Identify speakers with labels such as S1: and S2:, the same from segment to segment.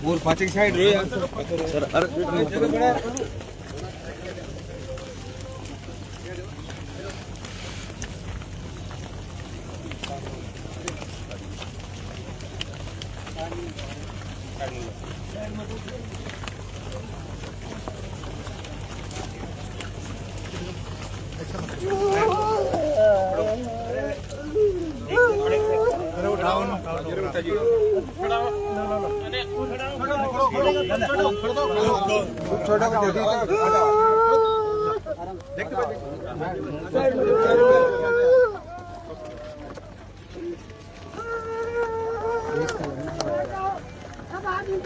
S1: और पाँच side sir अरे छोटा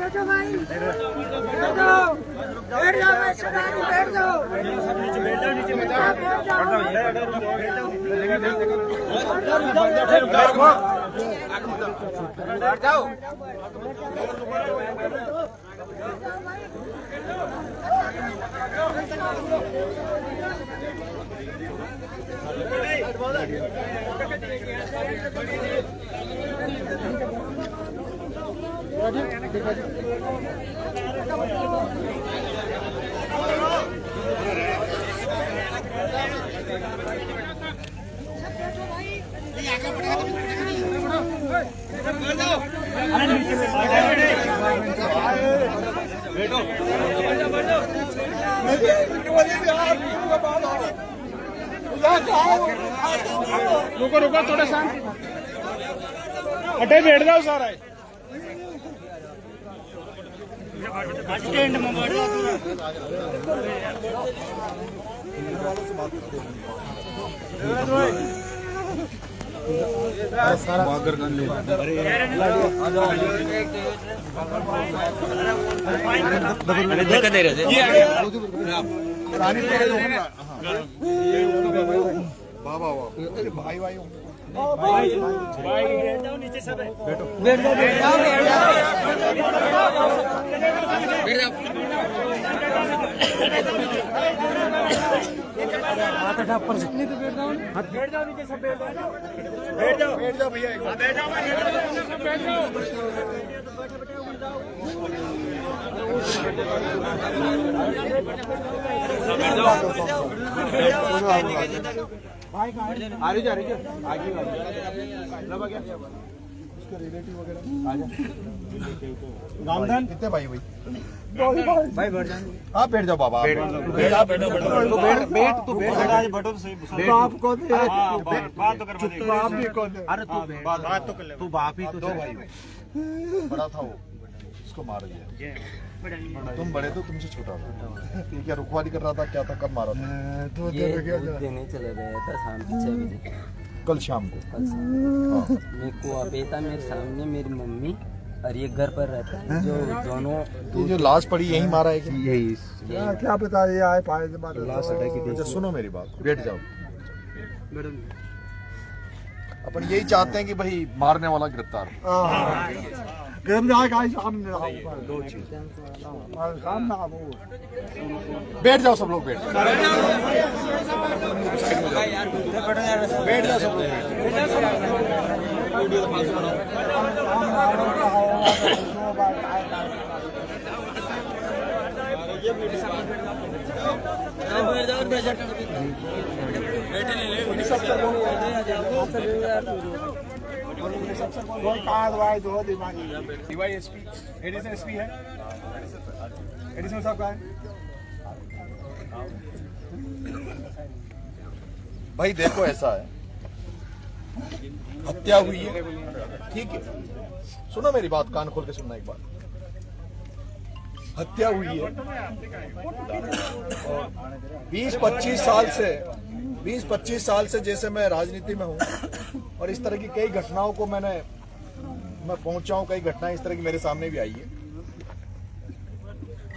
S2: बैठो भाई, बैठ जाओ रुको रुको थोड़ा शांत हटे बैठ जाओ सारा
S1: बाबा भाई भाई
S2: नीचे सब
S1: बैठो
S2: बैठ जाओ हाथ हटा पर नहीं तो बैठ जाओ बैठ जाओ नीचे सब बैठ
S1: बैठ जाओ भैया
S2: बैठ जाओ बैठ जाओ भाई
S1: आ रही आगे उसका रिलेटिव वगैरह आ जा
S2: गामधन
S1: कितने भाई
S2: भाई बैठ जाओ
S1: आप बैठ जाओ बाबा
S2: बैठ तू बैठो तो सही बाप को दे बात तो कर बाप ही को दे अरे तू बात तो कर ले तू बाप ही तो
S1: दो भाई बड़ा था वो उसको मार दिया तुम बड़े तो तुमसे छोटा था क्या रुखवाली कर रहा था क्या था कब मारा था
S3: तो देने चले गया था शाम के 6 बजे
S1: कल शाम को
S3: मेरे को अभी था मेरे सामने मेरी मम्मी और ये घर पर रहता है जो दोनों
S1: जो लाश पड़ी यही मारा है
S3: यही
S2: क्या पता ये आए पाए
S1: लाश अच्छा सुनो मेरी बात बैठ जाओ अपन यही चाहते हैं कि भाई मारने वाला गिरफ्तार
S2: दो चीज
S1: बैठ जाओ सब लोग बैठ जाओ बैठ जाओ सब लोग
S2: डीवाईएसपी एडिशनल एसपी है, एडिशनल साहब का है।
S1: भाई देखो ऐसा है, हत्या हुई है, ठीक है, सुनो मेरी बात, कान खोल के सुनना एक बार। हत्या हुई है, 20-25 साल से जैसे मैं राजनीति में हूं और इस तरह की कई घटनाओं को मैं पहुंचा हूं, कई घटनाएं इस तरह की मेरे सामने भी आई है।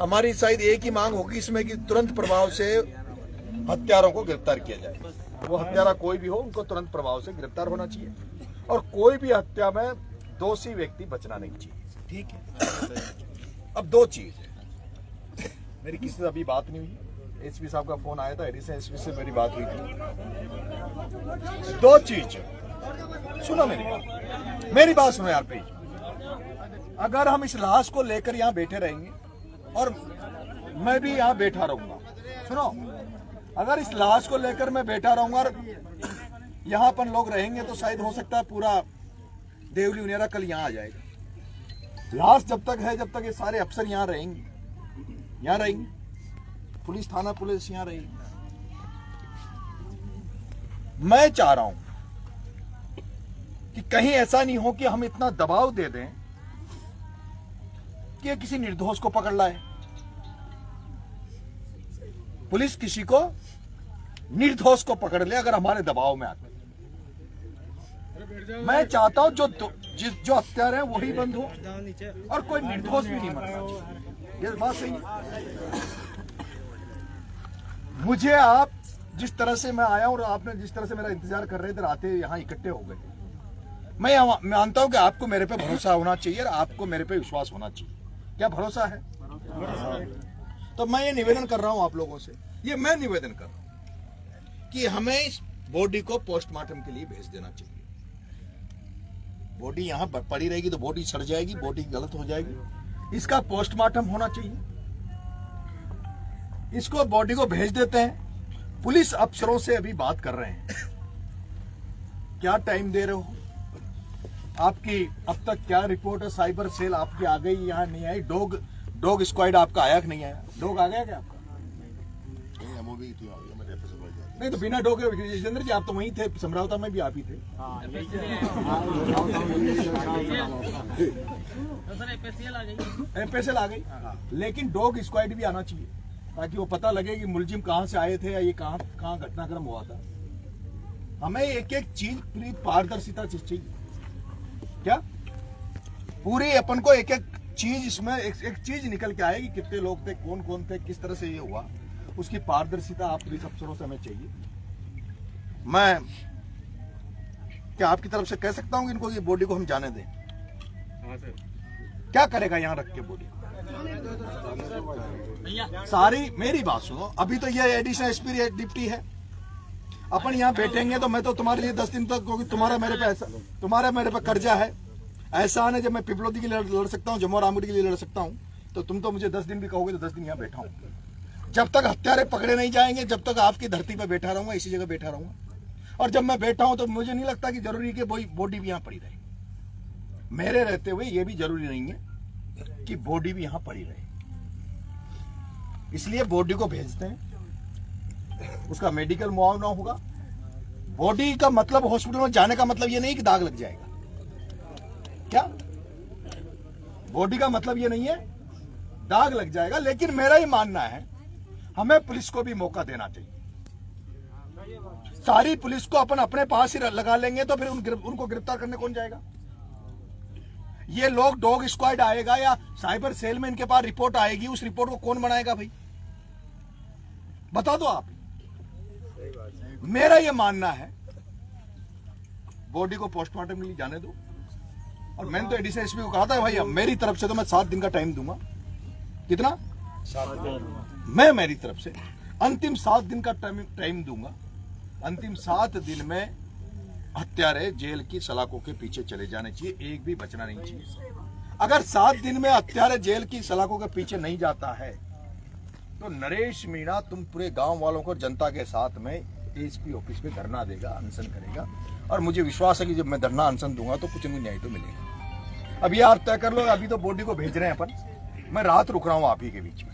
S1: हमारी शायद एक ही मांग होगी इसमें कि तुरंत प्रभाव से हत्यारों को गिरफ्तार किया जाए। वो हत्यारा कोई भी हो, उनको तुरंत प्रभाव से गिरफ्तार होना चाहिए और कोई भी हत्या में दोषी व्यक्ति बचना नहीं चाहिए, ठीक है। अब दो चीज है, मेरी किसी से अभी बात नहीं हुई, एसपी साहब का फोन आया था, एडिशनल एसपी से मेरी बात हुई थी। दो चीज सुनो मेरी बात सुनो यार प्लीज। अगर हम इस लाश को लेकर यहाँ बैठे रहेंगे और मैं भी यहाँ बैठा रहूंगा, सुनो, अगर इस लाश को लेकर मैं बैठा रहूंगा और यहाँ पर लोग रहेंगे तो शायद हो सकता है पूरा देवली उनेरा कल यहाँ आ जाएगा। लाश जब तक है, जब तक ये सारे अफसर यहाँ रहेंगे, पुलिस थाना पुलिस यहाँ रहेगी। मैं चाह रहा हूं कि कहीं ऐसा नहीं हो कि हम इतना दबाव दे दें कि किसी निर्दोष को पकड़ लाए। पुलिस किसी को निर्दोष को पकड़ ले अगर हमारे दबाव में आते। मैं चाहता हूं जो हत्यारे हैं वही बंद हो और कोई निर्दोष भी नहीं मरना। ये बात सही है। मुझे आप जिस तरह से मैं आया और आपने जिस तरह से मेरा इंतजार कर रहे थे, आते यहाँ इकट्ठे हो गए, मैं मानता हूं कि आपको मेरे पे भरोसा होना चाहिए और आपको मेरे पे विश्वास होना चाहिए। क्या भरोसा है? तो मैं ये निवेदन कर रहा हूं आप लोगों से, मैं निवेदन कर रहा हूं कि हमें इस बॉडी को पोस्टमार्टम के लिए भेज देना चाहिए। बॉडी यहां पड़ी रहेगी तो बॉडी सड़ जाएगी, बॉडी गलत हो जाएगी। इसका पोस्टमार्टम होना चाहिए। इसको बॉडी को भेज देते हैं। पुलिस अफसरों से अभी बात कर रहे हैं, क्या टाइम दे रहे हो, आपकी अब तक क्या रिपोर्ट है, साइबर सेल आपकी आ गई, यहाँ नहीं आई, डॉग स्क्वाड आपका आया कि नहीं आया? डॉग आ गया क्या आपका? नहीं तो बिना डॉग, जितेंद्र जी आप तो वहीं थे, समरावता में भी आप ही थे। एफएसएल आ गई, लेकिन डॉग स्क्वाड भी आना चाहिए ताकि वो पता लगे कि मुलजिम कहां से आए थे या ये कहां घटनाक्रम हुआ था। हमें एक एक चीज पूरी पारदर्शिता चाहिए। क्या पूरी अपन को एक एक चीज इसमें एक चीज निकल के आएगी, कितने लोग थे, कौन कौन थे, किस तरह से ये हुआ, उसकी पारदर्शिता आप पुलिस अफसरों से हमें चाहिए। मैं क्या आपकी तरफ से कह सकता हूं कि इनको ये बॉडी को हम जाने दें? क्या करेगा यहाँ रख के बॉडी? सारी मेरी बात सुनो, अभी तो ये एडिशनल एसपी डिप्टी है, अपन यहाँ बैठेंगे तो मैं तो तुम्हारे लिए 10 दिन तक, क्योंकि तुम्हारा मेरे पे कर्जा है। ऐसा है जब मैं पिपलोदी के लिए लड़ सकता हूँ, जम्मू और रामगढ़ के लिए लड़ सकता हूँ, तो तुम तो मुझे 10 दिन भी कहोगे तो 10 दिन यहाँ बैठा हूँ। जब तक हत्यारे पकड़े नहीं जाएंगे, जब तक आपकी धरती पे बैठा रहूंगा, इसी जगह बैठा रहूंगा। और जब मैं बैठा हूं तो मुझे नहीं लगता कि जरूरी कि बॉडी भी यहाँ पड़ी रहे। मेरे रहते हुए ये भी जरूरी नहीं है कि बॉडी भी यहाँ पड़ी रहे, इसलिए बॉडी को भेजते हैं, उसका मेडिकल मुआवजा होगा। बॉडी का मतलब हॉस्पिटल में जाने का मतलब ये नहीं कि दाग लग जाएगा। क्या बॉडी का मतलब ये नहीं है दाग लग जाएगा, लेकिन मेरा ही मानना है हमें पुलिस को भी मौका देना चाहिए। सारी पुलिस को अपन अपने पास ही लगा लेंगे तो फिर उनको गिरफ्तार करने कौन जाएगा? ये लोग डॉग स्क्वाड आएगा या साइबर सेल में इनके पास रिपोर्ट आएगी, उस रिपोर्ट को कौन बनाएगा भाई? बता दो आप। मेरा ये मानना है बॉडी को पोस्टमार्टम के लिए जाने दो। और मैंने तो एडिशनल एसपी को कहा था भाई मेरी तरफ से तो मैं 7 दिन का टाइम दूंगा। कितना? 7 दिन। मैं मेरी तरफ से अंतिम 7 दिन का टाइम दूंगा। अंतिम 7 दिन में हत्यारे जेल की सलाखों के पीछे चले जाने चाहिए, एक भी बचना नहीं चाहिए। अगर 7 दिन में हत्यारे जेल की सलाखों के पीछे नहीं जाता है तो नरेश मीणा तुम पूरे गांव वालों को जनता के साथ में एसपी ऑफिस में धरना देगा, अनशन करेगा। और मुझे विश्वास है कि जब मैं धरना अनशन दूंगा तो कुछ न न्याय तो मिलेगा। अब ये आप तय कर लो, अभी तो बॉडी को भेज रहे हैं अपन, मैं रात रुक रहा हूँ आप ही के बीच में।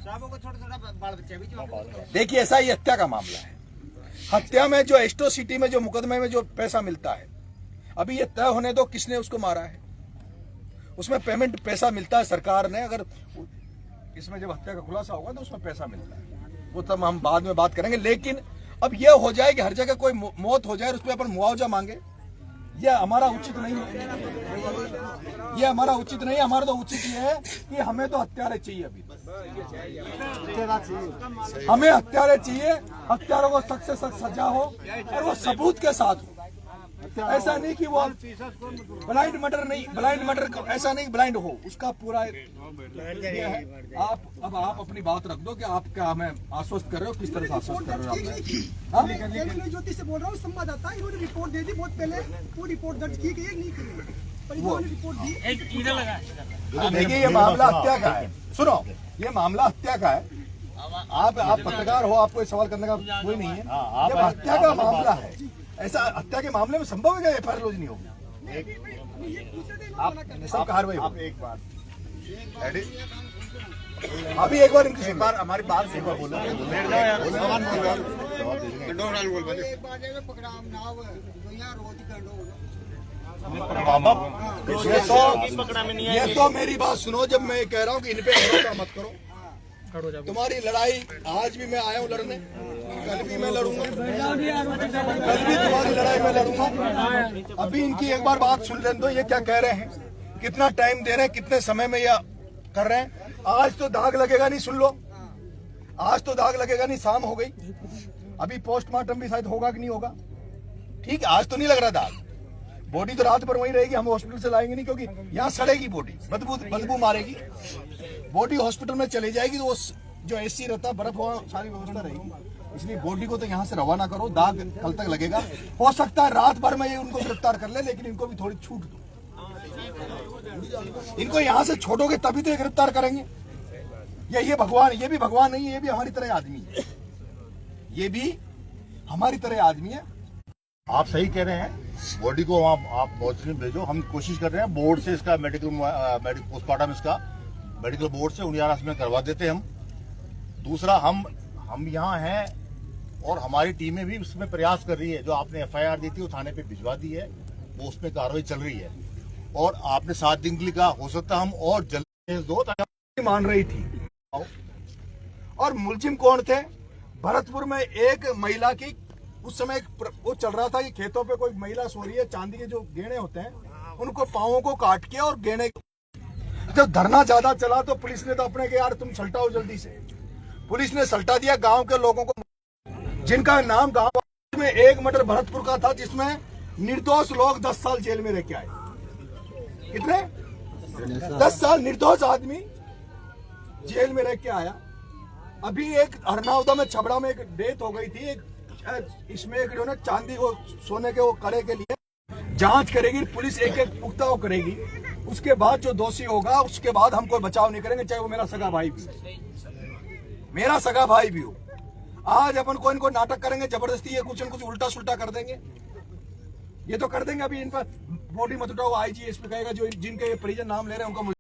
S1: देखिए ऐसा ही हत्या का मामला है। हत्या में जो एस्ट्रोसिटी में जो मुकदमे में जो पैसा मिलता है, अभी ये तय होने दो किसने उसको मारा है, उसमें पेमेंट पैसा मिलता है सरकार ने। अगर इसमें जब हत्या का खुलासा होगा तो उसमें पैसा मिलता है, वो तब हम बाद में बात करेंगे। लेकिन अब यह हो जाए कि हर जगह कोई मौत हो जाए और उस पर अपन मुआवजा मांगे, यह हमारा उचित नहीं है। यह हमारा उचित नहीं है। हमारा तो उचित ये है कि हमें तो हत्यारे चाहिए, अभी हमें हत्यारे चाहिए। हत्यारों को सख्त से सख्त सजा हो और वो सबूत के साथ हो। ऐसा नहीं कि वो ब्लाइंड मर्डर नहीं, ब्लाइंड मर्डर ऐसा नहीं ब्लाइंड हो, उसका पूरा आप अब आप अपनी बात रख दो कि आप क्या हमें आश्वस्त कर रहे हो, किस तरह से आश्वस्त कर रहे हो आप?
S4: मैं ज्योति से बोल रहा हूँ, संवाददाता, इन्होंने रिपोर्ट दे दी बहुत पहले, वो रिपोर्ट दर्ज की गई नहीं की, पर इन्होंने रिपोर्ट दी।
S1: देखिए ये मामला हत्या का है, सुनो, ये मामला हत्या का है। आप पत्रकार हो, आपको सवाल करने का कोई नहीं है। जब हत्या का मामला है, ऐसा हत्या के मामले में संभव है कि एफआईआर लॉन्च नहीं होगी? सब कार्रवाई हो। एक बार अभी एक बार हमारी बात एक बार बोलो। ये तो मेरी बात सुनो, जब मैं कह रहा हूँ कि इन पे भरोसा मत करो। तुम्हारी लड़ाई आज भी मैं आया हूँ लड़ने, कल भी मैं लड़ूंगा, कल भी तुम्हारी लड़ाई में लड़ूंगा। अभी इनकी एक बार बात सुन लेने दो, ये क्या कह रहे हैं, कितना टाइम दे रहे हैं, कितने समय में यह कर रहे हैं। आज तो दाग लगेगा नहीं, सुन लो, आज तो दाग लगेगा नहीं, शाम हो गई, अभी पोस्टमार्टम भी शायद होगा कि नहीं होगा, ठीक है। आज तो नहीं लग रहा दाग, बॉडी तो रात भर वहीं रहेगी, हम हॉस्पिटल से लाएंगे नहीं, क्योंकि यहाँ सड़ेगी बॉडी, बदबू मारेगी। बॉडी हॉस्पिटल में चली जाएगी तो वो जो एसी रहता है, बर्फ वहाँ सारी व्यवस्था रहेगी, इसलिए बॉडी को तो यहाँ से रवाना करो। दाग कल तक लगेगा, हो सकता है रात भर में ये उनको गिरफ्तार कर ले, लेकिन इनको भी थोड़ी छूट दो। इनको यहाँ से छोड़ोगे तभी तो ये गिरफ्तार करेंगे। ये भगवान, ये भी भगवान नहीं है, ये भी हमारी तरह आदमी है, ये भी हमारी तरह आदमी है।
S5: आप सही कह रहे हैं, बॉडी को आप मॉर्चरी में भेजो। हम कोशिश कर रहे हैं बोर्ड से इसका मेडिकल पोस्टमार्टम इसका मेडिकल बोर्ड से 19 में करवा देते हैं हम। दूसरा, हम यहाँ हैं और हमारी टीमें भी उसमें प्रयास कर रही है। जो आपने एफआईआर दी थी वो थाने पे भिजवा दी है, वो उसमें कार्रवाई चल रही है। और आपने 7 दिन के लिए कहा, हो सकता हम और जल्दी दो
S1: मान रही थी। और मुलजिम कौन थे? भरतपुर में एक महिला की, उस समय वो चल रहा था कि खेतों पे कोई महिला सो रही है, चांदी के जो गेने होते हैं उनको पांवों को काट के और गेने। जब धरना ज्यादा चला तो पुलिस ने तो अपने के यार तुम सल्टाओ जल्दी से, पुलिस ने सल्टा दिया गांव के लोगों को, जिनका नाम गांव में एक मर्डर भरतपुर का था जिसमें निर्दोष लोग 10 साल जेल में रह के आए। कितने? 10 साल निर्दोष आदमी जेल में रह के आया। अभी एक हरनाउदा में, छबड़ा में एक डेथ हो गई थी, इसमें एक ने चांदी को सोने के वो कड़े के लिए जांच करेगी पुलिस, एक एक पुख्ता वो करेगी। उसके बाद जो दोषी होगा उसके बाद हम कोई बचाव नहीं करेंगे, चाहे वो मेरा सगा भाई भी, मेरा सगा भाई भी हो। आज अपन को इनको नाटक करेंगे जबरदस्ती, ये कुछ न कुछ उल्टा सुल्टा कर देंगे, ये तो कर देंगे। अभी इन पर बॉडी मत उठाओ, आईजी इस पे कहेगा जो जिनके ये परिजन नाम ले रहे हैं उनको